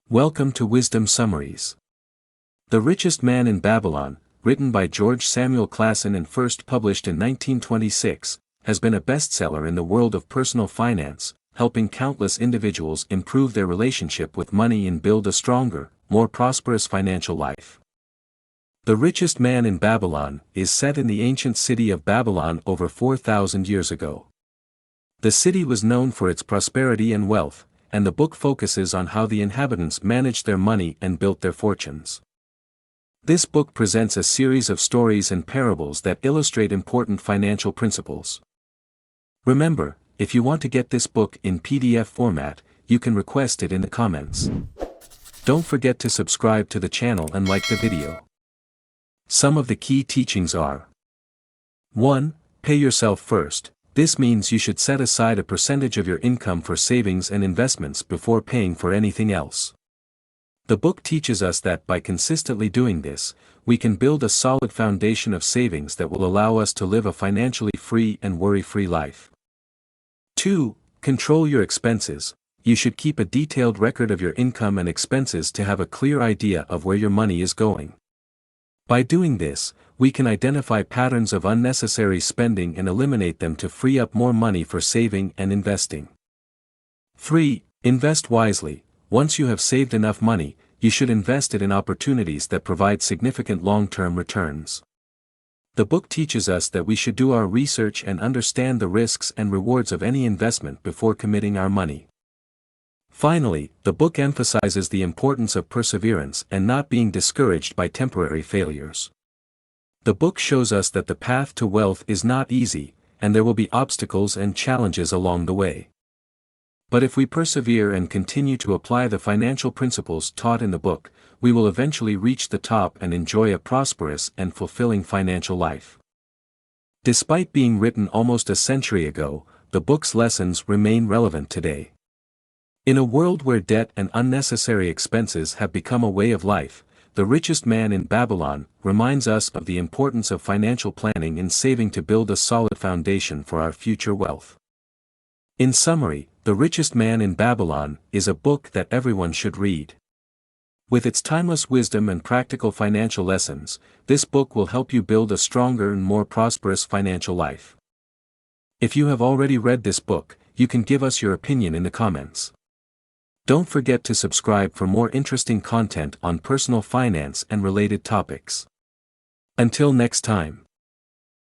Welcome to Wisdom Summaries. The Richest Man in Babylon, written by George Samuel Clason and first published in 1926, has been a bestseller in the world of personal finance, helping countless individuals improve their relationship with money and build a stronger, more prosperous financial life. The Richest Man in Babylon is set in the ancient city of Babylon over 4,000 years ago. The city was known for its prosperity and wealth, and the book focuses on how the inhabitants managed their money and built their fortunes. This book presents a series of stories and parables that illustrate important financial principles. Remember, if you want to get this book in PDF format, you can request it in the comments. Don't forget to subscribe to the channel and like the video. Some of the key teachings are: 1. Pay yourself first. This means you should set aside a percentage of your income for savings and investments before paying for anything else. The book teaches us that by consistently doing this, we can build a solid foundation of savings that will allow us to live a financially free and worry-free life. 2. Control your expenses. You should keep a detailed record of your income and expenses to have a clear idea of where your money is going. By doing this, we can identify patterns of unnecessary spending and eliminate them to free up more money for saving and investing. 3. Invest wisely. Once you have saved enough money, you should invest it in opportunities that provide significant long-term returns. The book teaches us that we should do our research and understand the risks and rewards of any investment before committing our money. Finally, the book emphasizes the importance of perseverance and not being discouraged by temporary failures. The book shows us that the path to wealth is not easy, and there will be obstacles and challenges along the way. But if we persevere and continue to apply the financial principles taught in the book, we will eventually reach the top and enjoy a prosperous and fulfilling financial life. Despite being written almost a century ago, the book's lessons remain relevant today. In a world where debt and unnecessary expenses have become a way of life, The Richest Man in Babylon reminds us of the importance of financial planning and saving to build a solid foundation for our future wealth. In summary, The Richest Man in Babylon is a book that everyone should read. With its timeless wisdom and practical financial lessons, this book will help you build a stronger and more prosperous financial life. If you have already read this book, you can give us your opinion in the comments. Don't forget to subscribe for more interesting content on personal finance and related topics. Until next time.